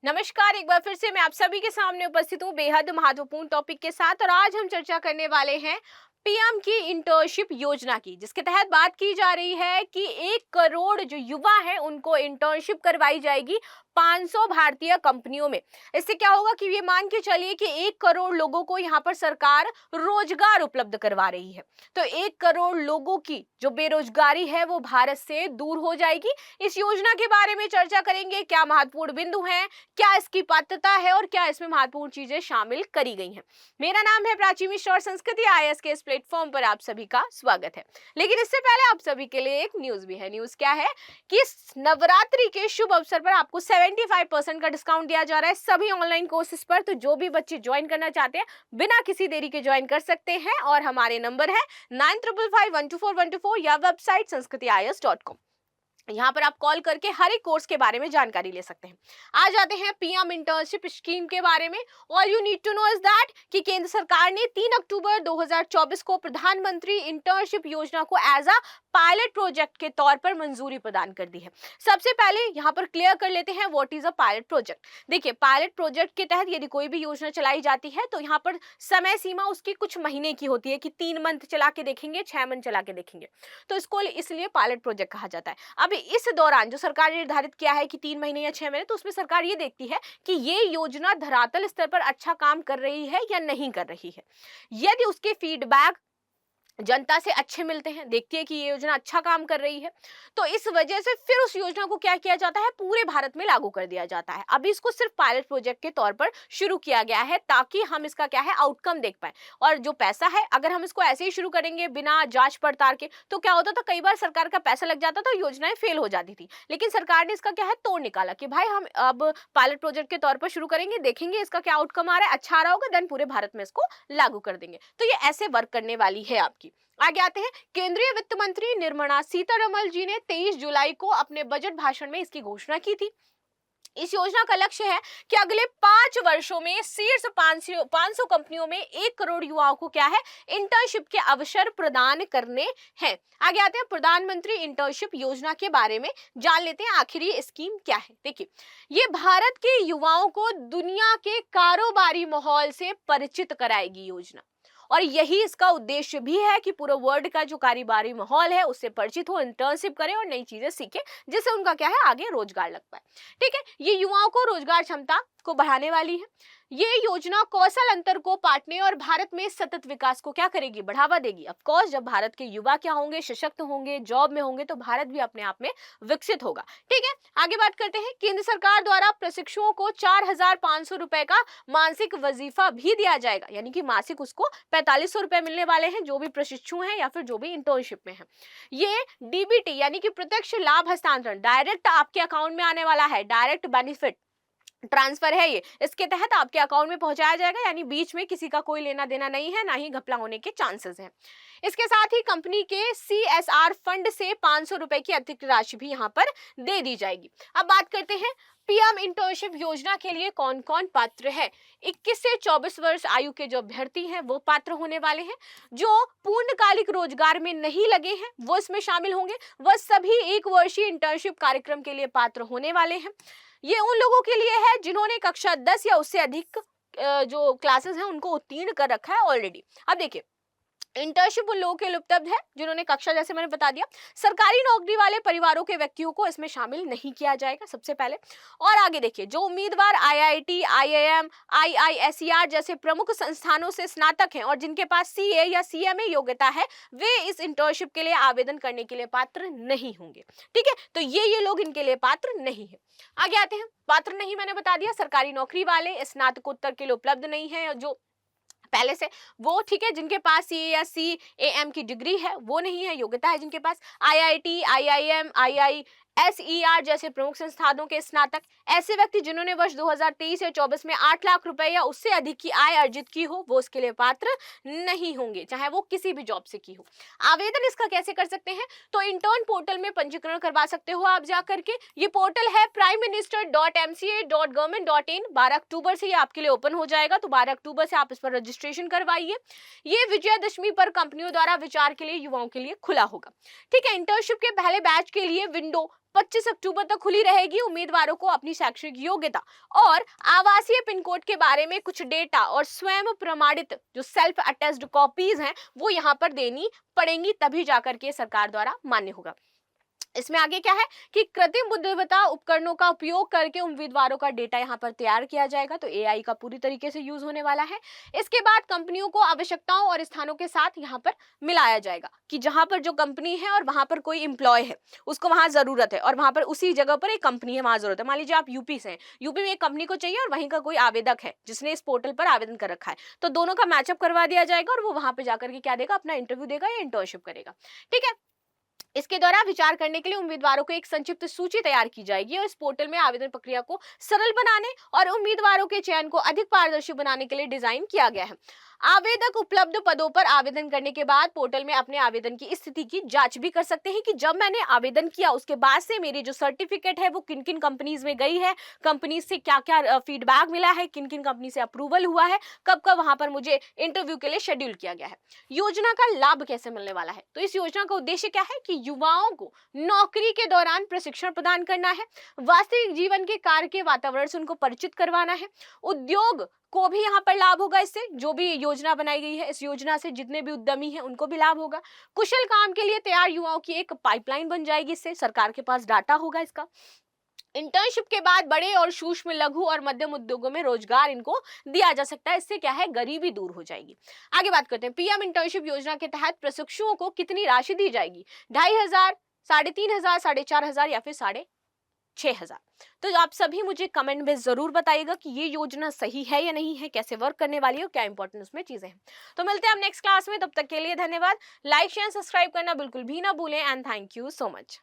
नमस्कार, एक बार फिर से मैं आप सभी के सामने उपस्थित हूँ बेहद महत्वपूर्ण टॉपिक के साथ। और आज हम चर्चा करने वाले हैं पीएम की इंटर्नशिप योजना की, जिसके तहत बात की जा रही है कि 1 करोड़ जो युवा हैं उनको इंटर्नशिप करवाई जाएगी 500 भारतीय कंपनियों में। इससे क्या होगा कि ये मान के चलिए कि 1 करोड़ लोगों को यहाँ पर सरकार रोजगार उपलब्ध करवा रही है। तो 1 करोड़ लोगों की जो बेरोजगारी है वो भारत से दूर हो जाएगी। इस योजना के बारे में चर्चा करेंगे, क्या महत्वपूर्ण बिंदु हैं, क्या इसकी पात्रता है और क्या इसमें महत्वपूर्ण चीजें शामिल करी गई हैं। मेरा नाम है प्राची मिश्रा और संस्कृति आईएएस के इस प्लेटफॉर्म पर आप सभी का स्वागत है। लेकिन इससे पहले आप सभी के लिए एक न्यूज भी है। न्यूज क्या है कि इस नवरात्रि के शुभ अवसर पर आपको 75% का डिस्काउंट दिया जा रहा है सभी ऑनलाइन कोर्सेज पर। तो जो भी बच्चे ज्वाइन करना चाहते हैं बिना किसी देरी के ज्वाइन कर सकते हैं और हमारे नंबर है 9555124124 या वेबसाइट sanskritiyas.com। यहाँ पर आप कॉल करके हर एक कोर्स के बारे में जानकारी ले सकते हैं। आ जाते हैं पीएम इंटर्नशिप स्कीम के बारे में। All you need to know is that कि केंद्र सरकार ने 3 अक्टूबर 2024 को प्रधानमंत्री इंटर्नशिप योजना को एज अ पायलट प्रोजेक्ट के तौर पर मंजूरी प्रदान कर दी है। सबसे पहले यहाँ पर क्लियर कर लेते हैं what is a pilot project. देखिए, पायलट प्रोजेक्ट के तहत यदि कोई भी योजना चलाई जाती है तो यहाँ पर समय सीमा उसकी कुछ महीने की होती है कि 3 मंथ चला के देखेंगे, 6 मंथ चला के देखेंगे। तो इसको इसलिए पायलट प्रोजेक्ट कहा जाता है। अब इस दौरान जो सरकार ने निर्धारित किया है कि 3 महीने या 6 महीने, तो उसमें सरकार ये देखती है कि ये योजना धरातल स्तर पर अच्छा काम कर रही है या नहीं कर रही है। यदि उसके फीडबैक जनता से अच्छे मिलते हैं, देखती है कि ये योजना अच्छा काम कर रही है, तो इस वजह से फिर उस योजना को क्या किया जाता है, पूरे भारत में लागू कर दिया जाता है। अभी इसको सिर्फ पायलट प्रोजेक्ट के तौर पर शुरू किया गया है ताकि हम इसका क्या है आउटकम देख पाए। और जो पैसा है, अगर हम इसको ऐसे ही शुरू करेंगे बिना जांच पड़ताल के, तो क्या होता था, कई बार सरकार का पैसा लग जाता था, योजनाएं फेल हो जाती थी। लेकिन सरकार ने इसका क्या है तोड़ निकाला कि भाई हम अब पायलट प्रोजेक्ट के तौर पर शुरू करेंगे, देखेंगे इसका क्या आउटकम आ रहा है, अच्छा आ रहा होगा, देन पूरे भारत में इसको लागू कर देंगे। तो ये ऐसे वर्क करने वाली है आपकी। आगे आते हैं, केंद्रीय वित्त मंत्री निर्मला सीतारमण जी ने 23 जुलाई को अपने बजट भाषण में इसकी घोषणा की थी। इस योजना का लक्ष्य है कि अगले 5 वर्षों में शीर्ष 500 कंपनियों में 1 करोड़ युवाओं को क्या है इंटर्नशिप के अवसर प्रदान करने हैं। आगे आते हैं, प्रधानमंत्री इंटर्नशिप योजना के बारे में जान लेते हैं आखिर ये स्कीम क्या है। देखिए, ये भारत के युवाओं को दुनिया के कारोबारी माहौल से परिचित कराएगी योजना। और यही इसका उद्देश्य भी है कि पूरे वर्ल्ड का जो कारोबारी माहौल है उससे परिचित हो, इंटर्नशिप करें और नई चीजें सीखें, जिससे उनका क्या है आगे रोजगार लग पाए। ठीक है, ये युवाओं को रोजगार क्षमता को बढ़ाने वाली है। ये योजना कौशल अंतर को पाटने और भारत में सतत विकास को क्या करेगी, बढ़ावा देगी। ऑफ कोर्स, जब भारत के युवा क्या होंगे, सशक्त होंगे, जॉब में होंगे, तो भारत भी अपने आप में विकसित होगा। ठीक है, आगे बात करते हैं, केंद्र सरकार द्वारा प्रशिक्षुओं को 4,500 रुपए का मासिक वजीफा भी दिया जाएगा, यानी कि मासिक उसको 4500 रुपए मिलने वाले हैं जो भी प्रशिक्षु हैं या फिर जो भी इंटर्नशिप में है। ये डीबीटी यानी कि प्रत्यक्ष लाभ हस्तांतरण डायरेक्ट आपके अकाउंट में आने वाला है, डायरेक्ट बेनिफिट ट्रांसफर है ये। इसके तहत आपके अकाउंट में पहुंचाया जाएगा, यानी बीच में किसी का कोई लेना देना नहीं है, ना ही घपला होने के चांसेस हैं। इसके साथ ही कंपनी के सीएसआर फंड से 500 रुपए की अतिरिक्त राशि भी यहां पर दे दी जाएगी। अब बात करते हैं पीएम इंटर्नशिप योजना के लिए कौन कौन पात्र है। 21 से 24 वर्ष आयु के जो अभ्यर्थी हैं वो पात्र होने वाले हैं। जो पूर्णकालिक रोजगार में नहीं लगे हैं वो इसमें शामिल होंगे। वह सभी 1 वर्षीय इंटर्नशिप कार्यक्रम के लिए पात्र होने वाले हैं। ये उन लोगों के लिए है जिन्होंने कक्षा 10 या उससे अधिक जो क्लासेस हैं उनको उत्तीर्ण कर रखा है ऑलरेडी। अब देखिए, इंटर्नशिप उन लोगों के लिए उपलब्ध है जिन्होंने कक्षा, जैसे मैंने बता दिया, सरकारी नौकरी वाले परिवारों के व्यक्तियों को इसमें शामिल नहीं किया जाएगा सबसे पहले। और आगे देखिए, जो उम्मीदवार आईआईटी, आईआईएम, आईआईएसईआर जैसे प्रमुख संस्थानों से स्नातक हैं और जिनके पास सीए या सीएमए योग्यता है, वे इस इंटर्नशिप के लिए आवेदन करने के लिए पात्र नहीं होंगे। ठीक है, तो ये लोग इनके लिए पात्र नहीं है। आगे आते हैं, पात्र नहीं मैंने बता दिया, सरकारी नौकरी वाले, स्नातकोत्तर के लिए उपलब्ध नहीं है, जो पहले से वो। ठीक है, जिनके पास सीए या सीएएम की डिग्री है वो नहीं है, योग्यता है जिनके पास आईआईटी, आईआईएम, आईआईएसईआर जैसे प्रमुख संस्थानों के स्नातक, ऐसे व्यक्ति जिन्होंने वर्ष 2023 या 24 में 8 लाख रुपए या उससे अधिक की आय अर्जित की हो, वो इसके लिए पात्र नहीं होंगे, चाहे वो किसी भी जॉब से की हो। आवेदन इसका कैसे कर सकते हैं, तो इंटर्न पोर्टल में पंजीकरण करवा सकते हो आप जा करके। ये पोर्टल है primeminister.mca.government.in। 12 अक्टूबर से ये आपके लिए ओपन हो जाएगा, तो 12 अक्टूबर से आप इस पर रजिस्ट्रेशन करवाइए। ये विजयादशमी पर कंपनियों द्वारा विचार के लिए युवाओं के लिए खुला होगा। ठीक है, इंटर्नशिप के पहले बैच के लिए विंडो 25 अक्टूबर तक खुली रहेगी। उम्मीदवारों को अपनी शैक्षणिक योग्यता और आवासीय पिन कोड के बारे में कुछ डेटा और स्वयं प्रमाणित जो सेल्फ अटेस्टेड कॉपीज हैं वो यहाँ पर देनी पड़ेंगी, तभी जाकर के सरकार द्वारा मान्य होगा। इसमें आगे क्या है कि कृत्रिम बुद्धिमत्ता उपकरणों का उपयोग करके उम्मीदवारों का डेटा यहाँ पर तैयार किया जाएगा, तो एआई का पूरी तरीके से यूज होने वाला है। इसके बाद कंपनियों को आवश्यकताओं और स्थानों के साथ यहाँ पर मिलाया जाएगा कि जहां पर जो कंपनी है और वहां पर कोई एम्प्लॉय है उसको वहां जरूरत है, और वहां पर उसी जगह पर एक कंपनी है वहां जरूरत है। मान लीजिए आप यूपी से हैं, यूपी में एक कंपनी को चाहिए और वहीं का कोई आवेदक है जिसने इस पोर्टल पर आवेदन कर रखा है, तो दोनों का मैचअप करवा दिया जाएगा और वो वहां पर जाकर के क्या देगा, अपना इंटरव्यू देगा या इंटर्नशिप करेगा। ठीक है। इसके द्वारा विचार करने के लिए उम्मीदवारों को एक संक्षिप्त सूची तैयार की जाएगी और इस पोर्टल में आवेदन प्रक्रिया को सरल बनाने और उम्मीदवारों के चयन को अधिक पारदर्शी बनाने के लिए डिजाइन किया गया है। आवेदक उपलब्ध पदों पर आवेदन करने के बाद पोर्टल में अपने आवेदन की स्थिति की जांच भी कर सकते हैं कि जब मैंने आवेदन किया उसके बाद से मेरी जो सर्टिफिकेट है वो किन किन कंपनीज में गई है, कंपनी से क्या क्या फीडबैक मिला है, किन किन कंपनी से अप्रूवल हुआ है, कब कब वहां पर मुझे इंटरव्यू के लिए शेड्यूल किया गया है। योजना का लाभ कैसे मिलने वाला है, तो इस योजना का उद्देश्य क्या है कि युवाओं को नौकरी के दौरान प्रशिक्षण प्रदान करना है, वास्तविक जीवन के कार्य के वातावरण से उनको परिचित करवाना है। उद्योग को भी यहाँ पर लाभ होगा, इससे जो भी योजना बनाई गई है इस योजना से जितने भी उद्यमी हैं उनको भी लाभ होगा। कुशल काम के लिए तैयार युवाओं की एक पाइपलाइन बन जाएगी, इससे सरकार के पास डाटा होगा इसका। इंटर्नशिप के बाद बड़े और सूक्ष्म, लघु और मध्यम उद्योगों में रोजगार इनको दिया जा सकता है, इससे क्या है, गरीबी दूर हो जाएगी। आगे बात करते हैं, पीएम इंटर्नशिप योजना के तहत प्रशिक्षुओं को कितनी राशि दी जाएगी, 2,500, 3,500, 4,500 या फिर 6,500। तो आप सभी मुझे कमेंट में जरूर बताइएगा कि ये योजना सही है या नहीं है, कैसे वर्क करने वाली है और क्या इंपॉर्टेंट उसमें चीजें हैं। तो मिलते हैं हम नेक्स्ट क्लास में, तब तक के लिए धन्यवाद। लाइक शेयर सब्सक्राइब करना बिल्कुल भी ना भूलें and thank you so much.